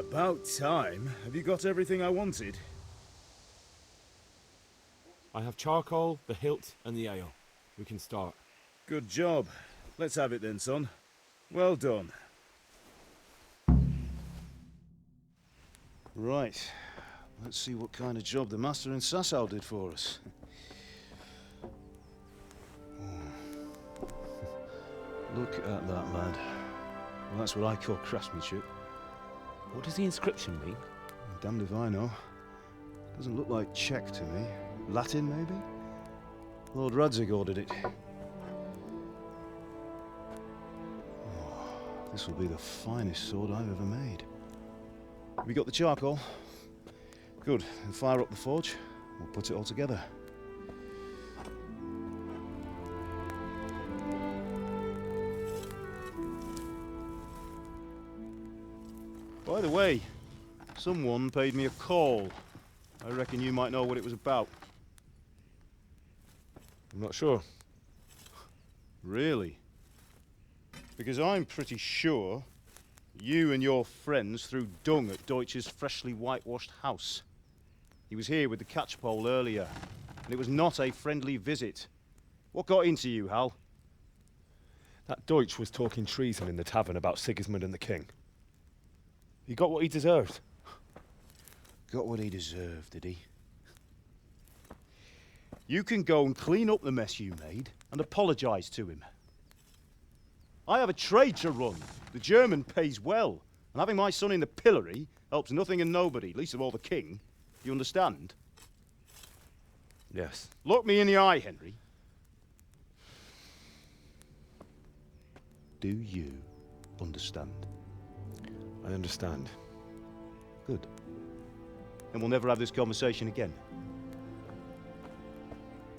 About time. Have you got everything I wanted? I have charcoal, the hilt, and the ale. We can start. Good job. Let's have it then, son. Well done. Right. Let's see what kind of job the master in Sasau did for us. Look at that, lad. Well, that's what I call craftsmanship. What does the inscription mean? Damned if I know. Doesn't look like Czech to me. Latin, maybe? Lord Radzig ordered it. Oh, this will be the finest sword I've ever made. Have you got the charcoal? Good. Then fire up the forge. We'll put it all together. By the way, someone paid me a call. I reckon you might know what it was about. I'm not sure. Really? Because I'm pretty sure you and your friends threw dung at Deutsch's freshly whitewashed house. He was here with the catchpole earlier, and it was not a friendly visit. What got into you, Hal? That Deutsch was talking treason in the tavern about Sigismund and the king. He got what he deserved. Got what he deserved, did he? You can go and clean up the mess you made and apologise to him. I have a trade to run. The German pays well, and having my son in the pillory helps nothing and nobody, least of all the king. You understand? Yes. Look me in the eye, Henry. Do you understand? I understand. Good. Then we'll never have this conversation again.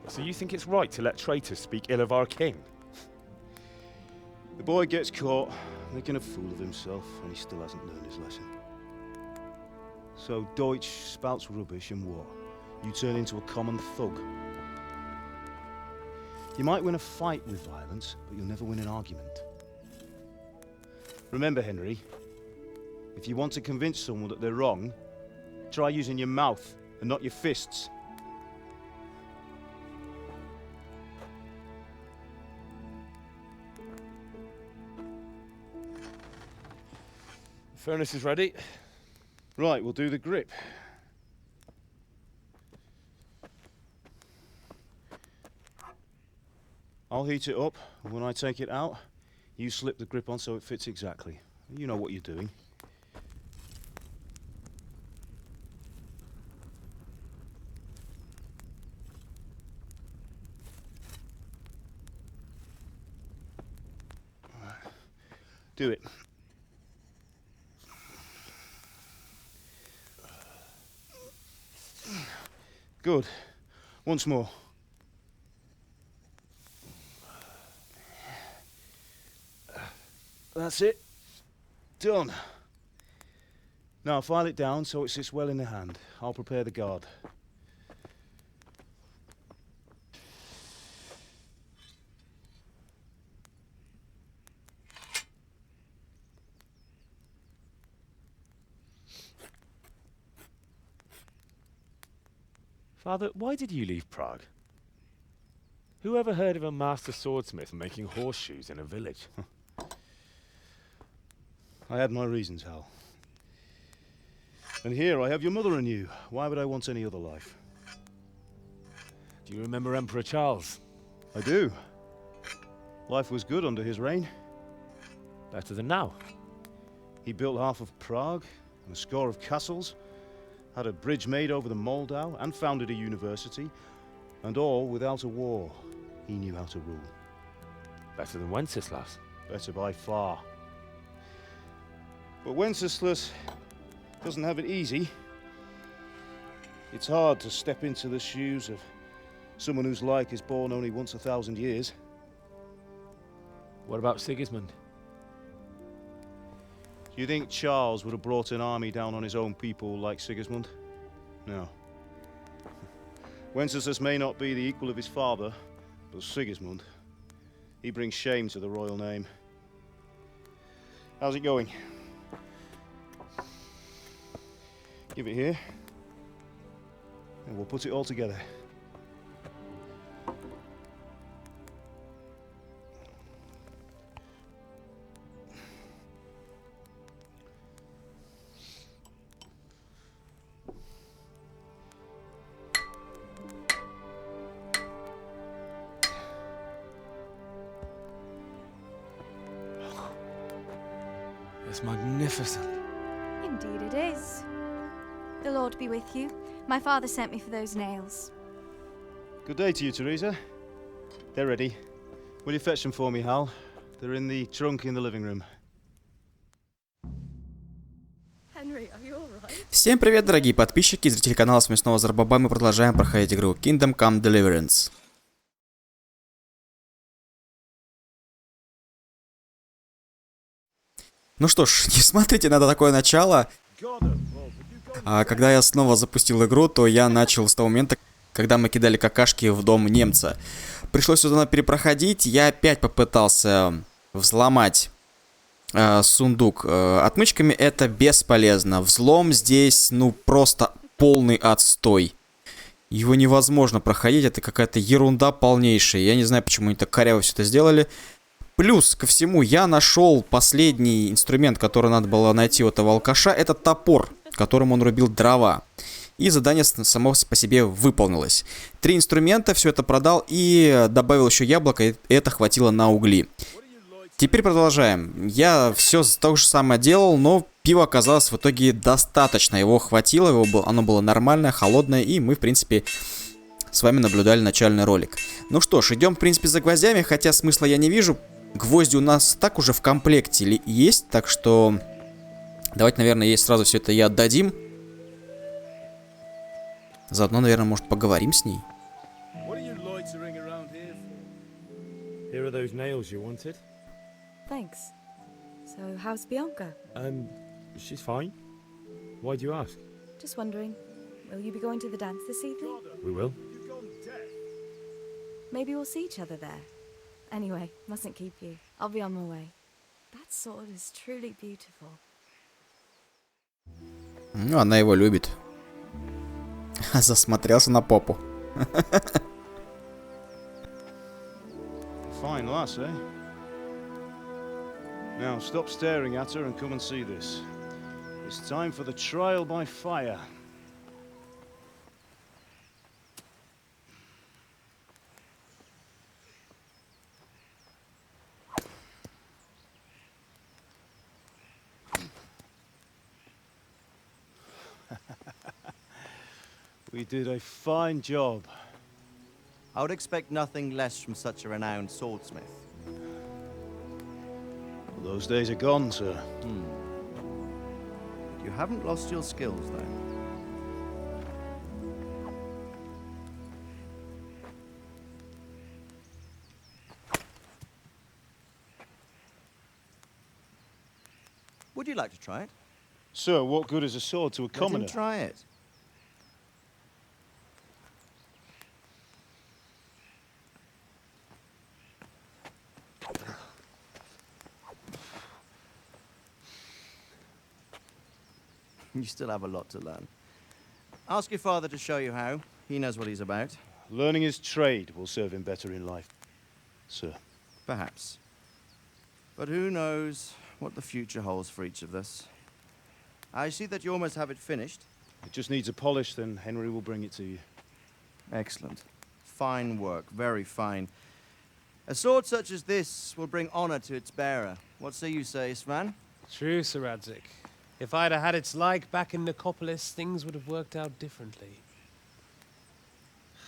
So you think it's right to let traitors speak ill of our king? The boy gets caught, making a fool of himself, and he still hasn't learned his lesson. So Deutsch spouts rubbish, and what? You turn into a common thug. You might win a fight with violence, but you'll never win an argument. Remember, Henry, if you want to convince someone that they're wrong, try using your mouth and not your fists. The furnace is ready. Right, we'll do the grip. I'll heat it up, and when I take it out, you slip the grip on so it fits exactly. You know what you're doing. Do it. Good. Once more. That's it. Done. Now file it down so it sits well in the hand. I'll prepare the guard. Father, why did you leave Prague? Who ever heard of a master swordsmith making horseshoes in a village? I had my reasons, Hal. And here I have your mother and you. Why would I want any other life? Do you remember Emperor Charles? I do. Life was good under his reign. Better than now. He built half of Prague and a score of castles, had a bridge made over the Moldau, and founded a university, and all without a war. He knew how to rule. Better than Wenceslas. Better by far. But Wenceslas doesn't have it easy. It's hard to step into the shoes of someone whose like is born only once 1,000 years. What about Sigismund? Do you think Charles would have brought an army down on his own people like Sigismund? No. Wenceslas may not be the equal of his father, but Sigismund, he brings shame to the royal name. How's it going? Give it here. And we'll put it all together. It's magnificent. Indeed it is. The Lord be with you. My father sent me for those nails. Good day to you, Teresa. They're ready. Will you fetch them for me, Hal? They're in the trunk in the living room. Henry, are you all right? Всем привет, дорогие подписчики и зрители канала Смешного Зарбаба. Мы продолжаем проходить игру Kingdom Come Deliverance. Ну что ж, не смотрите на такое начало. Когда я снова запустил игру, то я начал с того момента, когда мы кидали какашки в дом немца. Пришлось сюда перепроходить. Я опять попытался взломать сундук отмычками. Это бесполезно. Взлом здесь, ну, просто полный отстой. Его невозможно проходить. Это какая-то ерунда полнейшая. Я не знаю, почему они так коряво все это сделали. Плюс ко всему, я нашел последний инструмент, который надо было найти у этого алкаша. Это топор, которым он рубил дрова. И задание само по себе выполнилось. 3 инструмента, все это продал и добавил еще яблоко, и это хватило на угли. Теперь продолжаем. Я все то же самое делал, но пива оказалось в итоге достаточно. Его хватило, оно было нормальное, холодное, и мы, в принципе, с вами наблюдали начальный ролик. Ну что ж, идем, в принципе, за гвоздями, хотя смысла я не вижу. Гвозди у нас так уже в комплекте есть, так что давайте, наверное, ей сразу все это и отдадим. Заодно, наверное, может, поговорим с ней. Here are those nails you wanted. Thanks. So, how's Bianca? She's fine. Why do you ask? Just wondering, will you be going to the dance this evening? We will. Maybe we'll see each other there. Anyway, mustn't keep you. I'll be on my way. That sword is truly beautiful. Ну, она его любит. Засмотрелся на попу. Fine lass, eh? Now stop staring at her and come and see this. It's time for the trial by fire. We did a fine job. I would expect nothing less from such a renowned swordsmith. Well, those days are gone, sir. You haven't lost your skills, though. Would you like to try it? Sir, what good is a sword to a Let him commoner? try it. You still have a lot to learn. Ask your father to show you how. He knows what he's about. Learning his trade will serve him better in life, sir. Perhaps. But who knows what the future holds for each of us. I see that you almost have it finished. It just needs a polish, then Henry will bring it to you. Excellent. Fine work, very fine. A sword such as this will bring honor to its bearer. What say you, Svan? True, Sir Radzik. If I'd have had its like back in Nicopolis, things would have worked out differently.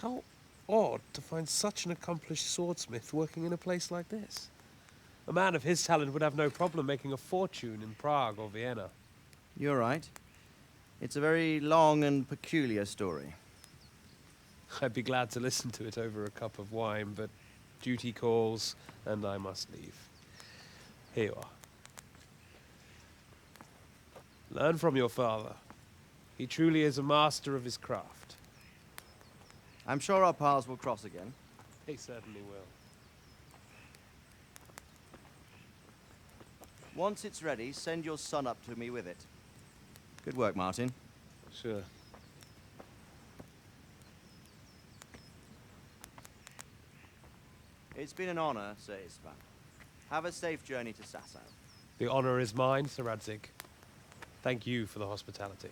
How odd to find such an accomplished swordsmith working in a place like this. A man of his talent would have no problem making a fortune in Prague or Vienna. You're right. It's a very long and peculiar story. I'd be glad to listen to it over a cup of wine, but duty calls, and I must leave. Here you are. Learn from your father. He truly is a master of his craft. I'm sure our paths will cross again. He certainly will. Once it's ready, send your son up to me with it. Good work, Martin. Sir. It's been an honor, Sir Isvan. Have a safe journey to Sasau. The honor is mine, Sir Radzig. Thank you for the hospitality.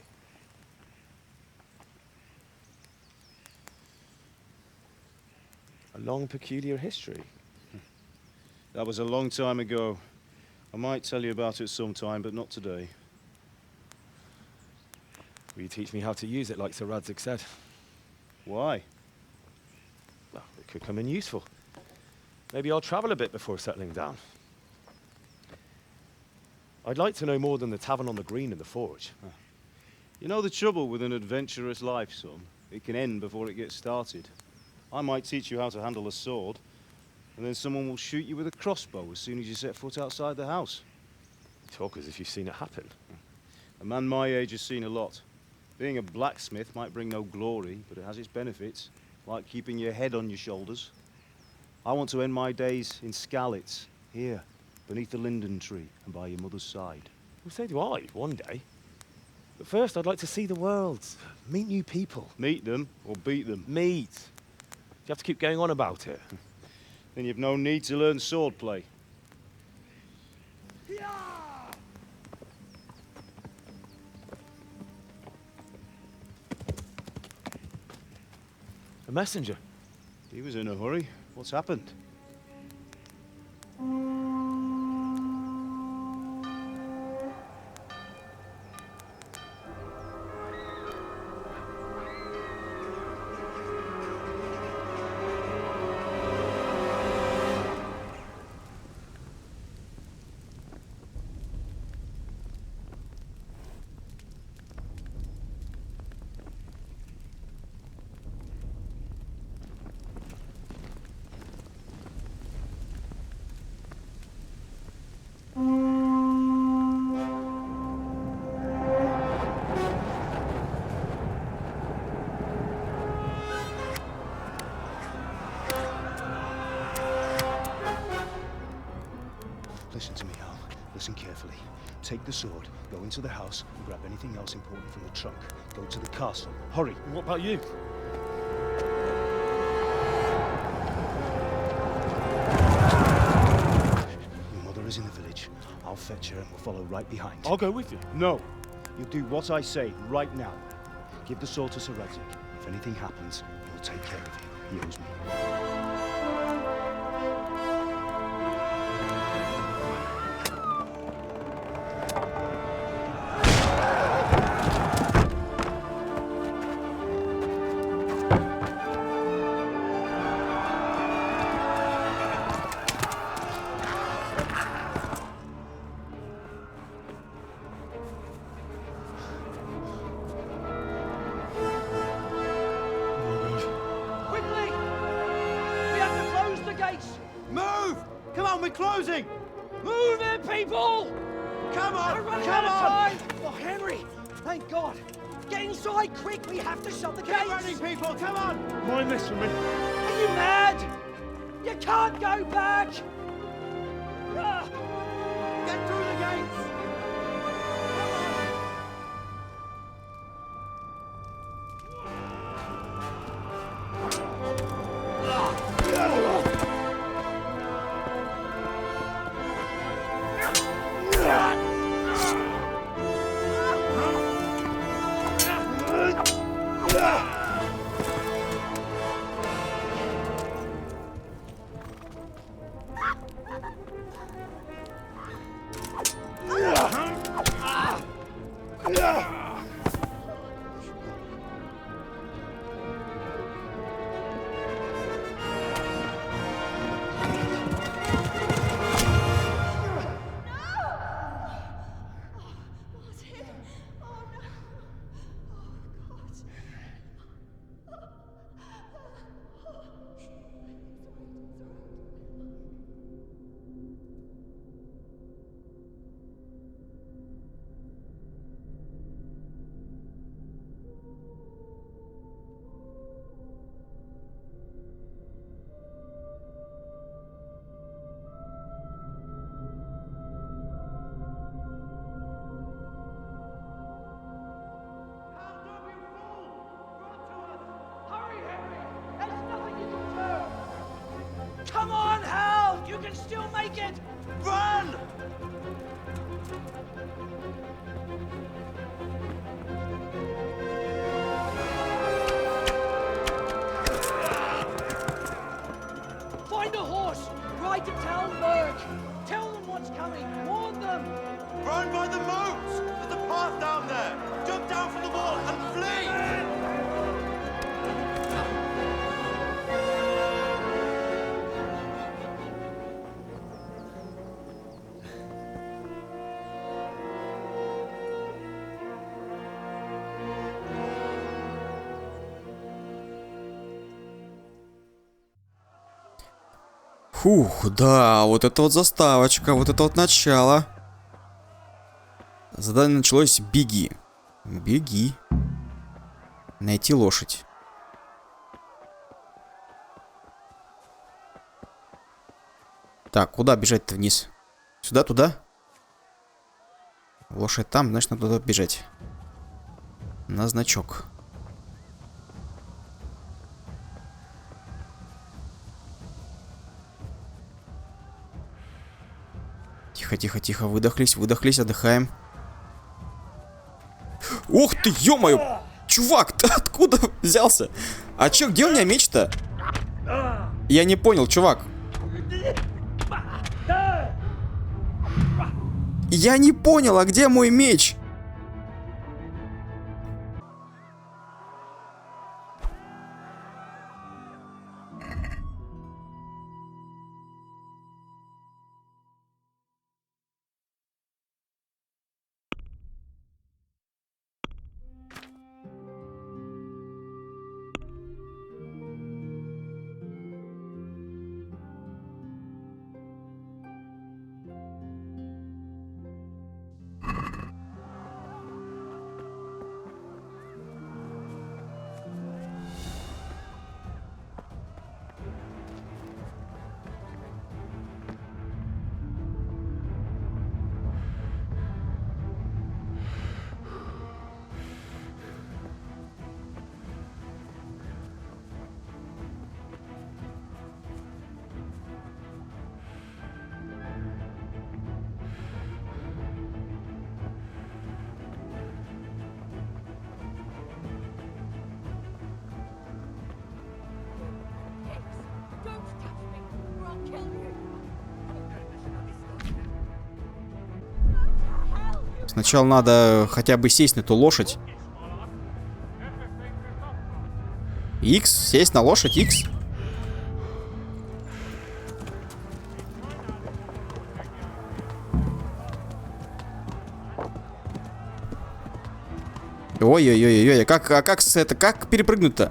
A long, peculiar history. That was a long time ago. I might tell you about it sometime, but not today. Will you teach me how to use it like Sir Radzig said? Why? Well, it could come in useful. Maybe I'll travel a bit before settling down. I'd like to know more than the tavern on the green and the forge. You know the trouble with an adventurous life, son? It can end before it gets started. I might teach you how to handle a sword, and then someone will shoot you with a crossbow as soon as you set foot outside the house. You talk as if you've seen it happen. A man my age has seen a lot. Being a blacksmith might bring no glory, but it has its benefits, like keeping your head on your shoulders. I want to end my days in Skalitz, here, beneath the linden tree and by your mother's side. Well, so do I, one day. But first, I'd like to see the world, meet new people. Meet them or beat them. Meet. You have to keep going on about it. Then you've no need to learn swordplay. A messenger. He was in a hurry. What's happened? Listen to me, Al. Listen carefully. Take the sword, go into the house, and grab anything else important from the trunk. Go to the castle. Hurry! What about you? Your mother is in the village. I'll fetch her and we'll follow right behind. I'll go with you. No! You'll do what I say right now. Give the sword to Sir Radzig. If anything happens, he'll take care of you. He owes me. We're closing! Move it, people! Come on! We're running Come out of on! time! Oh, Henry! Thank God! Get inside, quick! We have to shut the Keep gates! running, people! Come on! Mind this from me. Are you mad? You can't go back! Ah. Get through the gates! Фух, да, вот это вот заставочка, вот это вот начало. Задание началось: беги. Беги. Найти лошадь. Так, куда бежать-то вниз? Сюда, туда? Лошадь там, значит, надо туда бежать. На значок. Тихо, тихо, тихо. Выдохлись, выдохлись, отдыхаем. Ух ты, ё-моё! Чувак, ты откуда взялся? А чё, где у меня меч-то? Я не понял, чувак. Я не понял, а где мой меч? Сначала надо хотя бы сесть на эту лошадь. Икс? Сесть на лошадь, Икс? Ой-ой-ой-ой, как перепрыгнуть-то?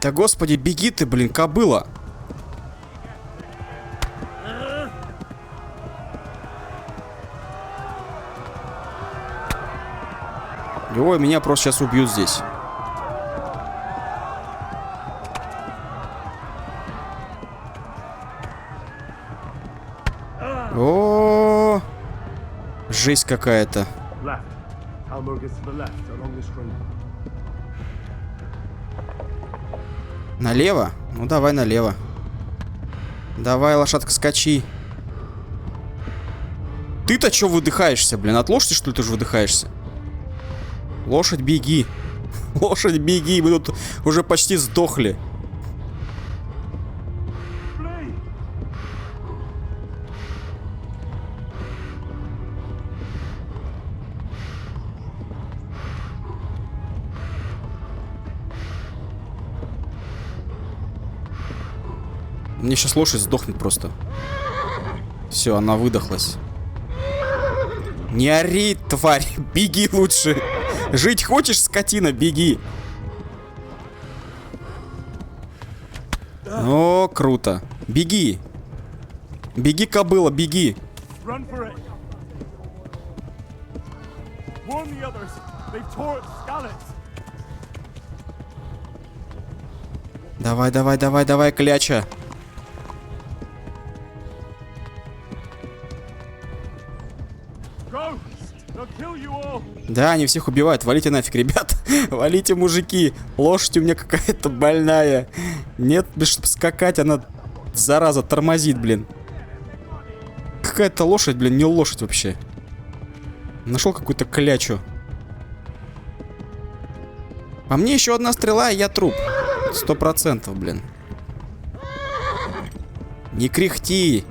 Да господи, беги ты, блин, кобыла. Ой, меня просто сейчас убьют здесь. О, жесть какая-то. Налево? Ну давай налево. Давай, лошадка, скачи. Ты-то чё выдыхаешься, блин? От лошади, что ли, ты же выдыхаешься? Лошадь, беги. Лошадь, беги. Мы тут уже почти сдохли. Мне сейчас лошадь сдохнет просто. Все, она выдохлась. Не ори, тварь, беги лучше. Жить хочешь, скотина, беги. О, круто. Беги. Беги, кобыла, беги. Давай, давай, давай, давай, кляча. Да, они всех убивают. Валите нафиг, ребят. Валите, мужики. Лошадь у меня какая-то больная. Нет, чтобы скакать, она, зараза, тормозит, блин. Какая-то лошадь, блин, не лошадь вообще. Нашел какую-то клячу. А мне еще одна стрела, и я труп. 100%, блин. Не кряхти.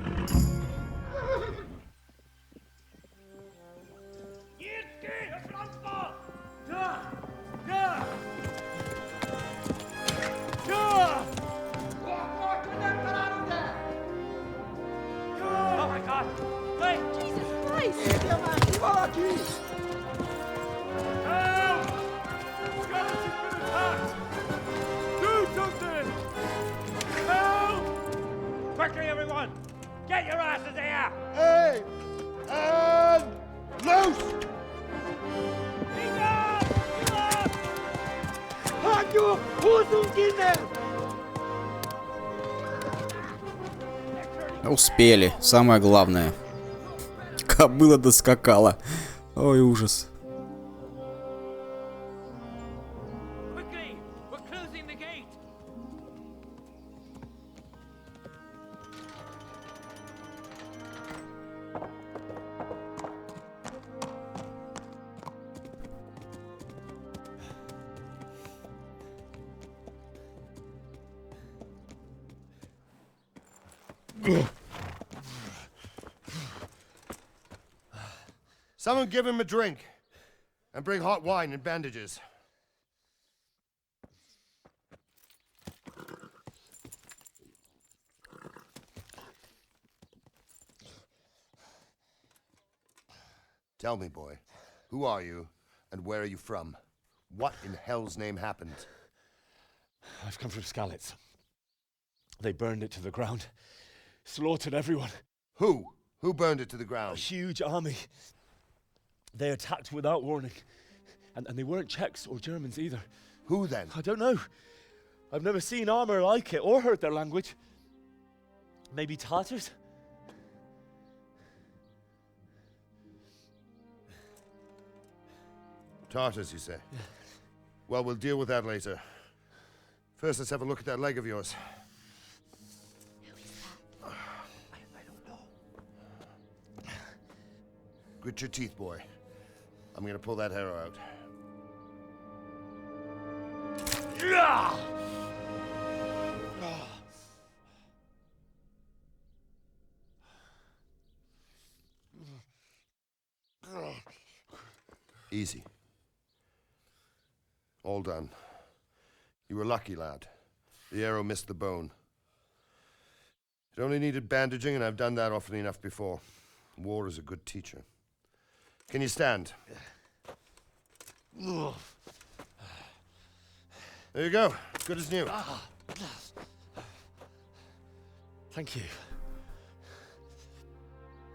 Quickly, everyone! Get your asses here! Hey! And loose! Hanyu! Huzungine! Успели, самое главное. Кобыла доскакала. Ой, ужас. Quickly! We're closing the gate! Someone give him a drink. And bring hot wine and bandages. Tell me, boy, who are you and where are you from? What in hell's name happened? I've come from Skalitz. They burned it to the ground. Slaughtered everyone. Who? Who burned it to the A ground? huge army. They attacked without warning. And they weren't Czechs or Germans either. Who then? I don't know. I've never seen armor like it or heard their language. Maybe Tatars? Tartars, you say? Yeah. Well, we'll deal with that later. First, let's have a look at that leg of yours. I don't know. Grit your teeth, boy. I'm gonna pull that arrow out. Easy. All done. You were lucky, lad. The arrow missed the bone. It only needed bandaging, and I've done that often enough before. War is a good teacher. Can you stand? There you go. Good as new. Thank you.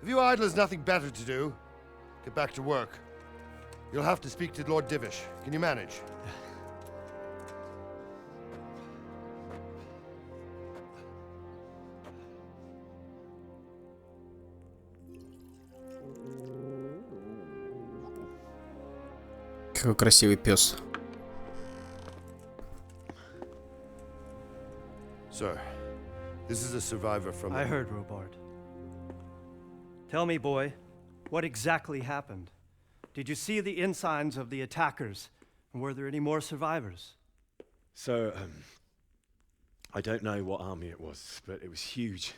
Have you idlers nothing better to do? Get back to work. You'll have to speak to Lord Divish. Can you manage? Какой красивый пес. Sir, this is a survivor from... I heard, Robard. Tell me, boy, what exactly happened? Did you see the ensigns of the attackers? And were there any more survivors? So, I don't know what army it was, but it was huge.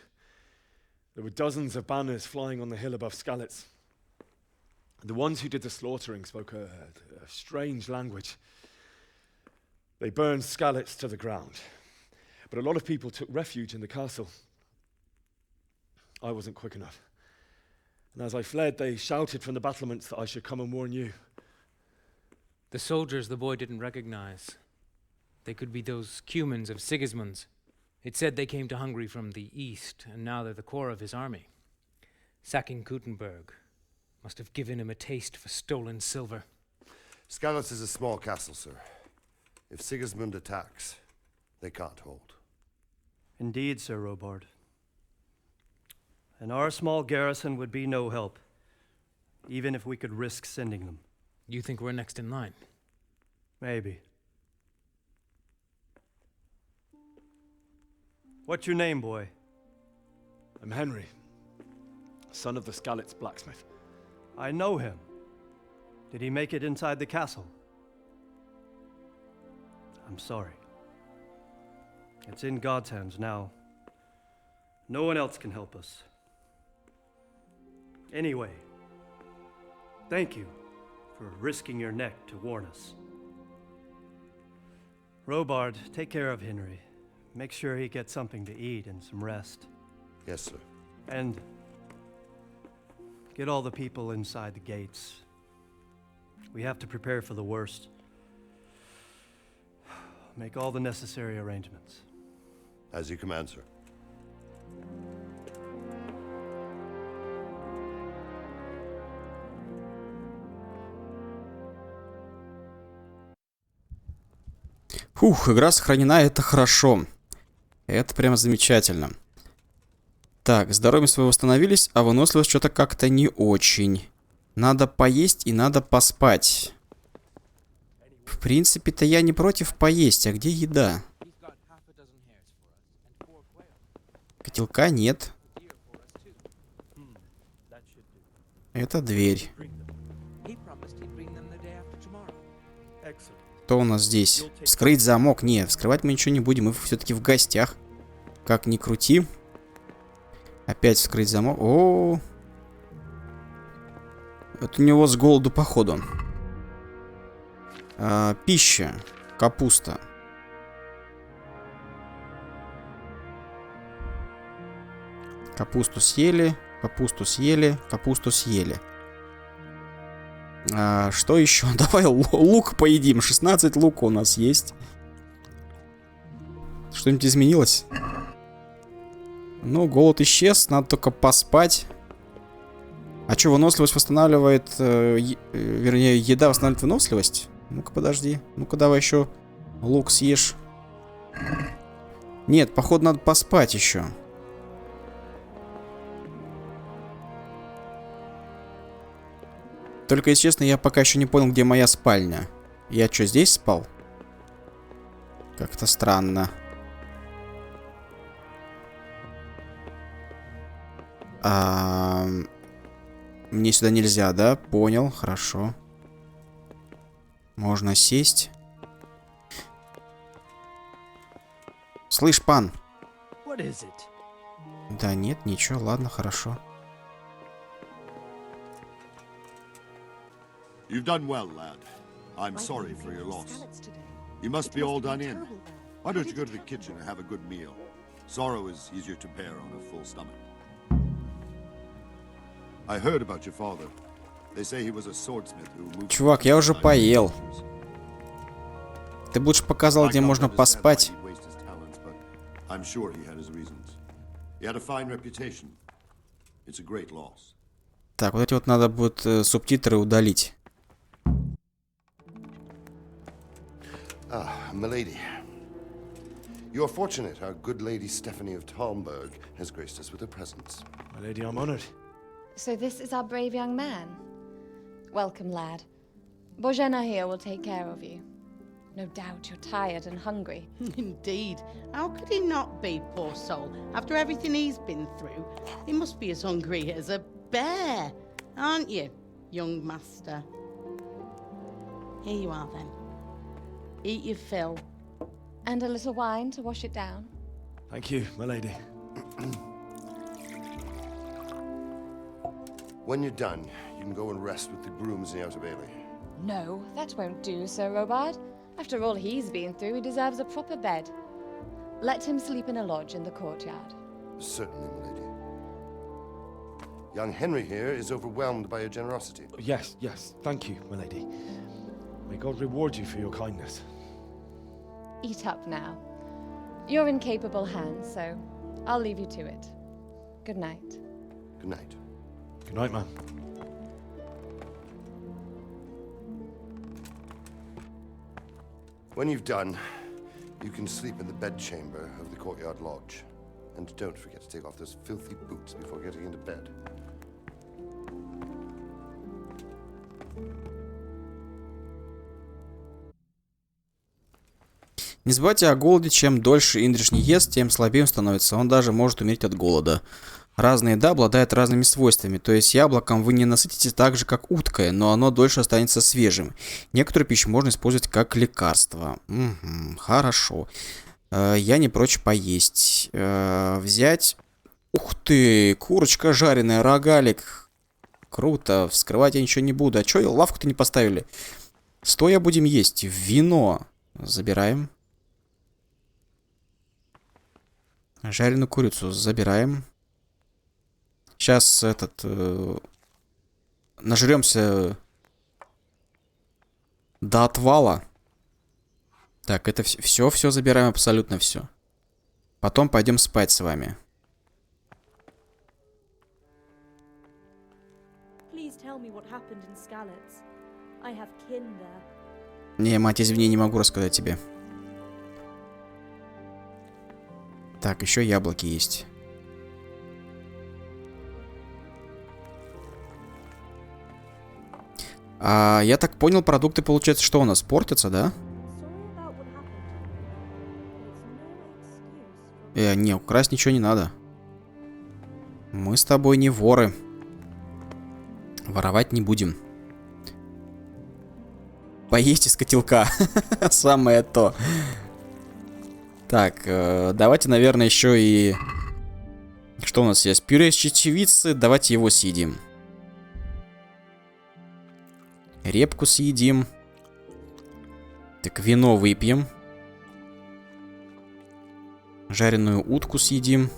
There were dozens of banners flying on the hill above Skalitz. The ones who did the slaughtering spoke a strange language. They burned Skalitz to the ground. But a lot of people took refuge in the castle. I wasn't quick enough. And as I fled, they shouted from the battlements that I should come and warn you. The soldiers the boy didn't recognize. They could be those Cumans of Sigismund's. It said they came to Hungary from the east, and now they're the core of his army. Sacking Kuttenberg must have given him a taste for stolen silver. Skalitz is a small castle, sir. If Sigismund attacks, they can't hold. Indeed, Sir Robard. And our small garrison would be no help, even if we could risk sending them. You think we're next in line? Maybe. What's your name, boy? I'm Henry, son of the Skalitz blacksmith. I know him. Did he make it inside the castle? I'm sorry. It's in God's hands now. No one else can help us. Anyway, thank you for risking your neck to warn us. Robard, take care of Henry. Make sure he gets something to eat and some rest. Yes, sir. And get all the people inside the gates. We have to prepare for the worst. Make all the necessary arrangements. As you command, sir. Фух, игра сохранена, это хорошо. Это прям замечательно. Так, здоровье свое восстановились, а выносливость что-то как-то не очень. Надо поесть и надо поспать. В принципе-то я не против поесть, а где еда? Котелка нет. Это дверь. Что у нас здесь? Вскрыть замок. Не, вскрывать мы ничего не будем. Мы все-таки в гостях. Как ни крути. Опять вскрыть замок. О, это у него с голоду походу. Пища. Капуста. Капусту съели. Капусту съели. Капусту съели. Что еще? Давай лук поедим. 16 лука у нас есть. Что-нибудь изменилось? Ну, голод исчез. Надо только поспать. А что, выносливость восстанавливает... вернее, еда восстанавливает выносливость? Ну-ка, подожди. Ну-ка, давай еще лук съешь. Нет, походу, надо поспать еще. Только, если честно, я пока еще не понял, где моя спальня. Я что, здесь спал? Как-то странно. Мне сюда нельзя, да? Понял, хорошо. Можно сесть. Слышь, пан. Да нет, ничего, ладно, хорошо. You've done well, lad. I'm sorry for your loss. You must be all done in. Why don't you go to the kitchen and have a good meal? Sorrow is easier to bear on a full stomach. I heard about your father. They say he was a swordsmith who moved... Чувак, я уже поел. Ты бы лучше показал, где можно поспать. I'm sure he had his reasons. He had a fine reputation. It's a great loss. Так, вот эти вот надо будет субтитры удалить. Ah, milady. You are fortunate our good lady Stephanie of Talmberg has graced us with her presence. My lady, I'm honored. So this is our brave young man. Welcome, lad. Bojena here will take care of you. No doubt you're tired and hungry. Indeed. How could he not be, poor soul? After everything he's been through, he must be as hungry as a bear, aren't you, young master? Here you are, then. Eat your fill. And a little wine to wash it down. Thank you, my lady. When you're done, you can go and rest with the grooms in the Outer Bailey. No, that won't do, Sir Robard. After all he's been through, he deserves a proper bed. Let him sleep in a lodge in the courtyard. Certainly, my lady. Young Henry here is overwhelmed by your generosity. Yes, yes, thank you, my lady. May God reward you for your kindness. Eat up now. You're in capable hands, so I'll leave you to it. Good night. Good night. Good night, man. When you've done, you can sleep in the bedchamber of the courtyard lodge. And don't forget to take off those filthy boots before getting into bed. Не забывайте о голоде. Чем дольше Индриш не ест, тем слабее он становится. Он даже может умереть от голода. Разная еда обладает разными свойствами. То есть яблоком вы не насытитесь так же, как уткой, но оно дольше останется свежим. Некоторую пищу можно использовать как лекарство. Хорошо. Я не прочь поесть. Взять... Ух ты, курочка жареная, рогалик. Круто. Вскрывать я ничего не буду. А чё, лавку-то не поставили? Стоя будем есть. Вино. Забираем. Жареную курицу забираем. Сейчас нажремся до отвала. Так, это все забираем, абсолютно все. Потом пойдем спать с вами. Не, мать, извини, не могу рассказать тебе. Так, еще яблоки есть. Я так понял, продукты, получается, что у нас? Портятся, да? Не, украсть ничего не надо. Мы с тобой не воры. Воровать не будем. Поесть из котелка. Самое то. Так, давайте, наверное, еще и... Что у нас есть? Пюре из чечевицы. Давайте его съедим. Репку съедим. Так, вино выпьем. Жареную утку съедим.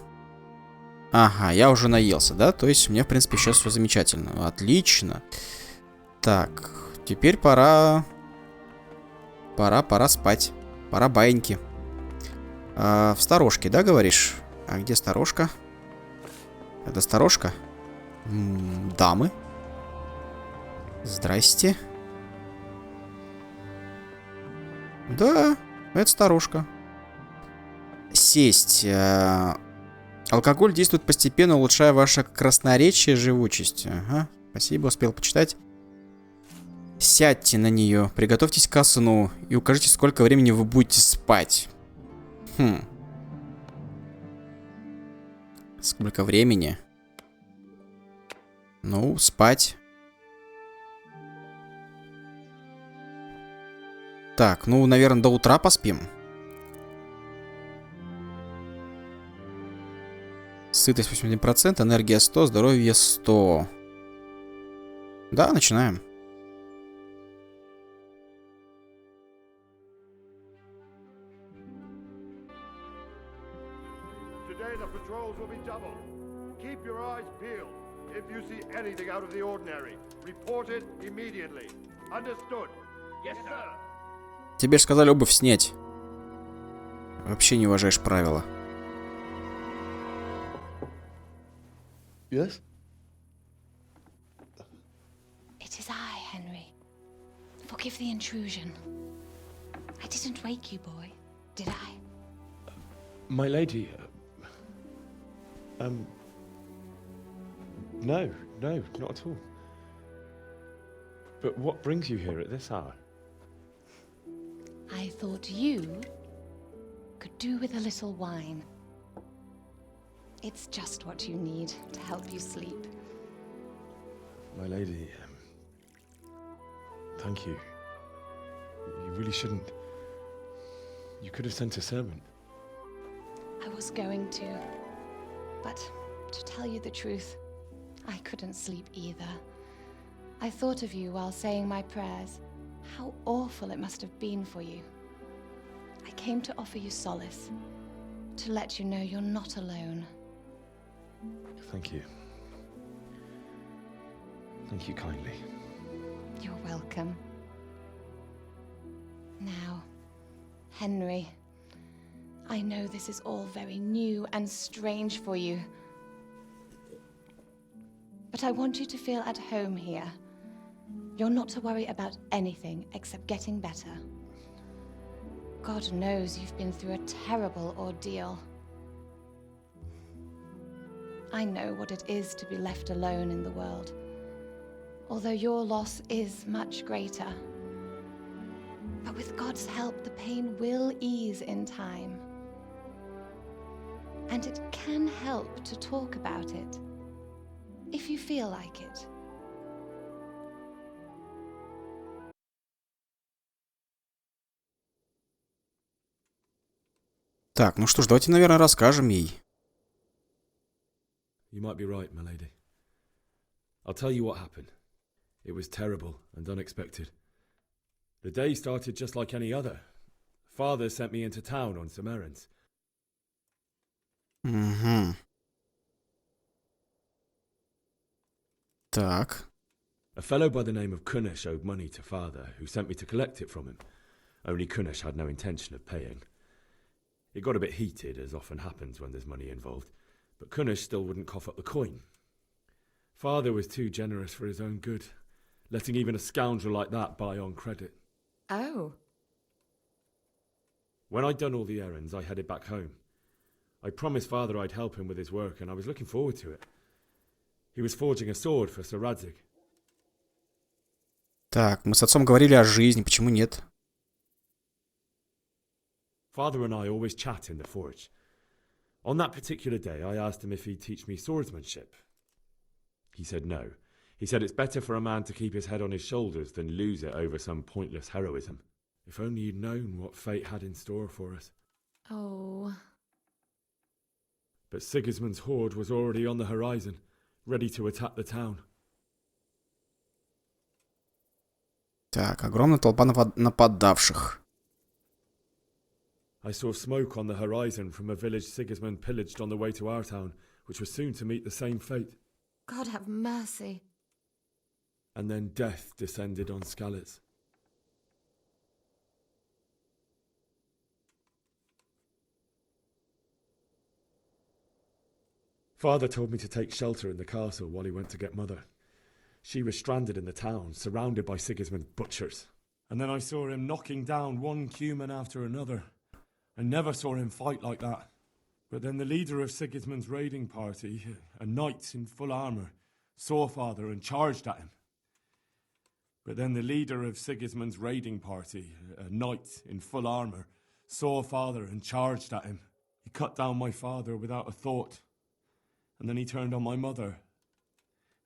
Ага, я уже наелся, да? То есть у меня, в принципе, сейчас все замечательно. Отлично. Так, теперь пора... Пора спать. Пора баиньки. В сторожке, да, говоришь? А где сторожка? Это сторожка? Дамы. Здрасте. Да, это сторожка. Сесть. Алкоголь действует постепенно, улучшая ваше красноречие и живучесть. Ага, спасибо, успел почитать. Сядьте на нее, приготовьтесь ко сну и укажите, сколько времени вы будете спать. Сколько времени? Ну, спать. Так, ну, наверное, до утра поспим. Сытость 81%, энергия 100, здоровье 100. Да, начинаем. Today the patrols will be doubled. Keep your eyes peeled. If you see anything out of the ordinary, report it immediately. Understood? Yes, sir. Тебе же сказали обувь снять. Вообще не уважаешь правила. Yes? It is I, Henry. Forgive the intrusion. I didn't wake you, boy, did I? My lady, no, not at all. But what brings you here at this hour? I thought you could do with a little wine. It's just what you need to help you sleep. My lady, thank you. You really shouldn't. You could have sent a servant. I was going to, but to tell you the truth, I couldn't sleep either. I thought of you while saying my prayers. How awful it must have been for you. I came to offer you solace, to let you know you're not alone. Thank you. Thank you kindly. You're welcome. Now, Henry, I know this is all very new and strange for you, but I want you to feel at home here. You're not to worry about anything except getting better. God knows you've been through a terrible ordeal. I know what it is to be left alone in the world, although your loss is much greater. But with God's help, the pain will ease in time. And it can help to talk about it, if you feel like it. Так, ну что ж, давайте, наверное, расскажем ей. You might be right, my lady. I'll tell you what happened. It was terrible and unexpected. The day started just like any other. Father sent me into town on some errands. Угу. Так. A fellow by the name of Kunish owed money to father, who sent me to collect it from him. Only Kunish had no intention of paying. It got a bit heated, as often happens when there's money involved, but Kunish still wouldn't cough up the coin. Father was too generous for his own good, letting even a scoundrel like that buy on credit. Oh. When I'd done all the errands, I headed back home. I promised father I'd help him with his work, and I was looking forward to it. He was forging a sword for Sir Radzig. Так, мы с отцом говорили о жизни, почему нет? Father and I always chat in the forge. On that particular day, I asked him if he'd teach me swordsmanship. He said no. He said it's better for a man to keep his head on his shoulders than lose it over some pointless heroism. If only he'd known what fate had in store for us. Oh. But Sigismund's horde was already on the horizon, ready to attack the town. Так, огромная толпа нападавших. I saw smoke on the horizon from a village Sigismund pillaged on the way to our town, which was soon to meet the same fate. God have mercy. And then death descended on Skalitz. Father told me to take shelter in the castle while he went to get mother. She was stranded in the town, surrounded by Sigismund's butchers. And then I saw him knocking down one Cuman after another. I never saw him fight like that. But then the leader of Sigismund's raiding party, a knight in full armour, saw father and charged at him. But then the leader of Sigismund's raiding party, a knight in full armour, saw father and charged at him. He cut down my father without a thought. And then he turned on my mother.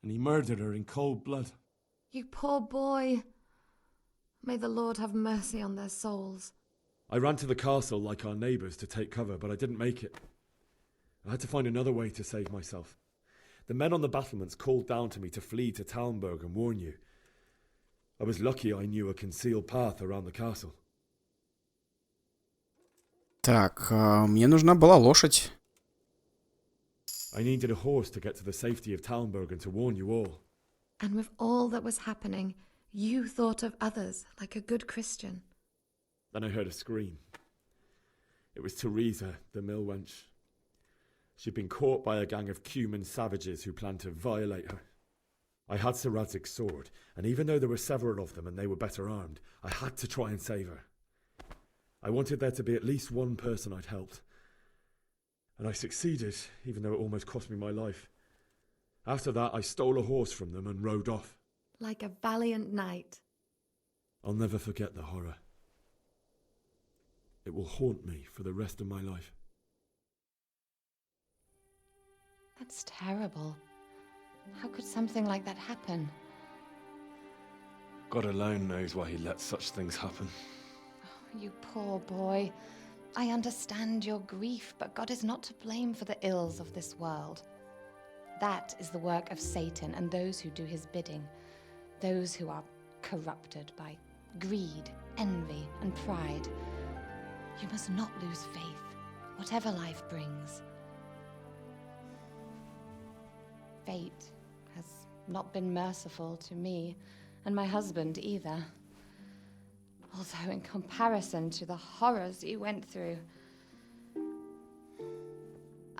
And he murdered her in cold blood. You poor boy. May the Lord have mercy on their souls. I ran to the castle like our neighbours to take cover, but I didn't make it. I had to find another way to save myself. The men on the battlements called down to me to flee to Talmberg and warn you. I was lucky I knew a concealed path around the castle. Так, мне нужна была лошадь. I needed a horse to get to the safety of Talmberg and to warn you all. And with all that was happening, you thought of others like a good Christian. Then I heard a scream. It was Teresa, the mill wench. She'd been caught by a gang of Cuman savages who planned to violate her. I had Sir Radzig's sword, and even though there were several of them and they were better armed, I had to try and save her. I wanted there to be at least one person I'd helped. And I succeeded, even though it almost cost me my life. After that, I stole a horse from them and rode off. Like a valiant knight. I'll never forget the horror. It will haunt me for the rest of my life. That's terrible. How could something like that happen? God alone knows why he lets such things happen. Oh, you poor boy. I understand your grief, but God is not to blame for the ills of this world. That is the work of Satan and those who do his bidding, those who are corrupted by greed, envy, and pride. You must not lose faith, whatever life brings. Fate has not been merciful to me, and my husband either. Although in comparison to the horrors you went through.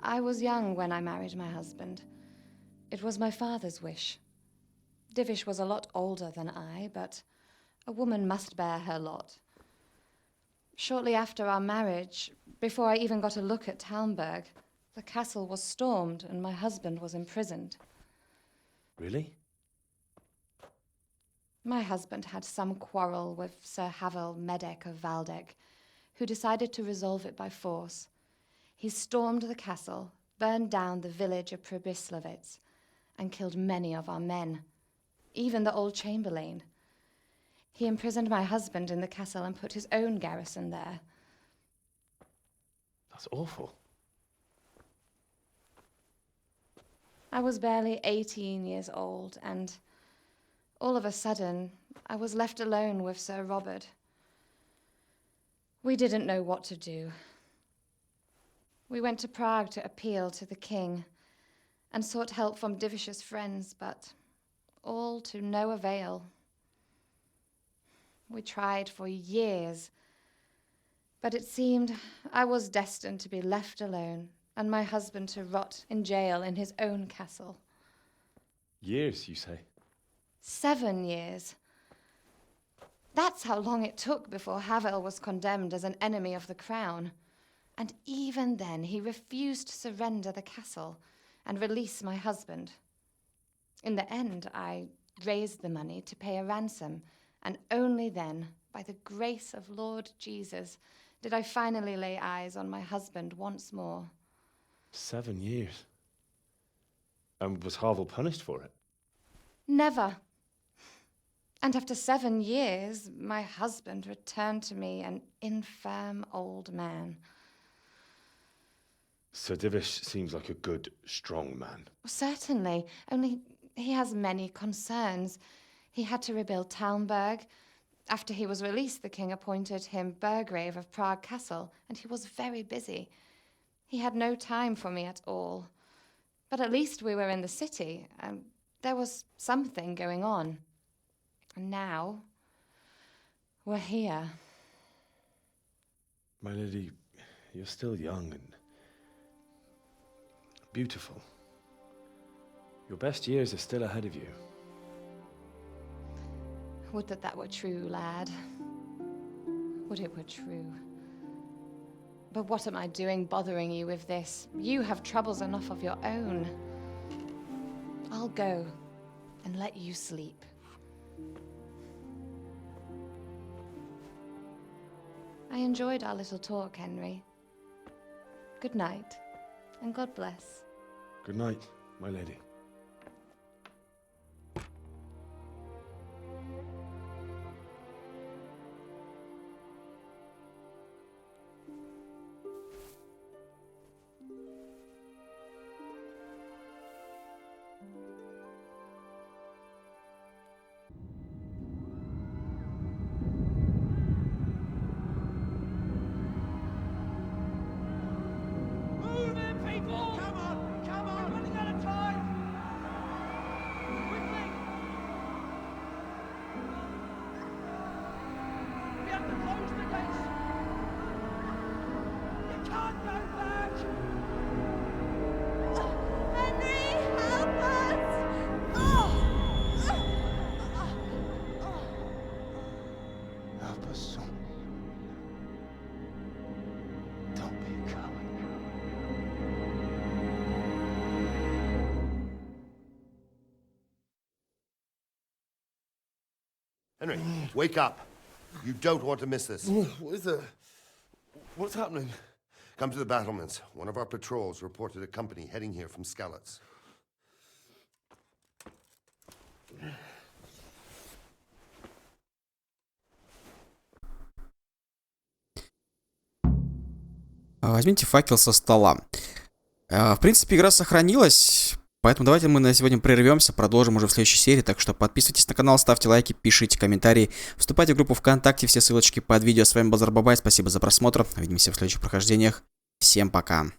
I was young when I married my husband. It was my father's wish. Divish was a lot older than I, but a woman must bear her lot. Shortly after our marriage, before I even got a look at Talmberg, the castle was stormed and my husband was imprisoned. Really? My husband had some quarrel with Sir Havel Medek of Valdek, who decided to resolve it by force. He stormed the castle, burned down the village of Pribyslavitz, and killed many of our men, even the old chamberlain. He imprisoned my husband in the castle and put his own garrison there. That's awful. I was barely 18 years old, and all of a sudden, I was left alone with Sir Robert. We didn't know what to do. We went to Prague to appeal to the king and sought help from Divish's friends, but all to no avail. We tried for years, but it seemed I was destined to be left alone and my husband to rot in jail in his own castle. Years, you say? 7 years. That's how long it took before Havel was condemned as an enemy of the crown. And even then, he refused to surrender the castle and release my husband. In the end, I raised the money to pay a ransom, and only then, by the grace of Lord Jesus, did I finally lay eyes on my husband once more. 7 years? And was Havel punished for it? Never. And after 7 years, my husband returned to me an infirm old man. Sir Divish seems like a good, strong man. Certainly, only he has many concerns. He had to rebuild Talmberg. After he was released, the king appointed him Burgrave of Prague Castle, and he was very busy. He had no time for me at all. But at least we were in the city, and there was something going on. And now, we're here. My lady, you're still young and beautiful. Your best years are still ahead of you. Would that that were true, lad. Would it were true. But what am I doing bothering you with this? You have troubles enough of your own. I'll go and let you sleep. I enjoyed our little talk, Henry. Good night, and God bless. Good night, my lady. Henry, wake up. You don't want to miss this. What is it? What's happening? Come to the battlements. One of our patrols reported a company heading here from Skalitz. Возьмите факел со стола. В принципе, игра сохранилась. Поэтому давайте мы на сегодня прервемся, продолжим уже в следующей серии. Так что подписывайтесь на канал, ставьте лайки, пишите комментарии, вступайте в группу ВКонтакте, все ссылочки под видео. С вами был Зарбабай, спасибо за просмотр. Увидимся в следующих прохождениях. Всем пока.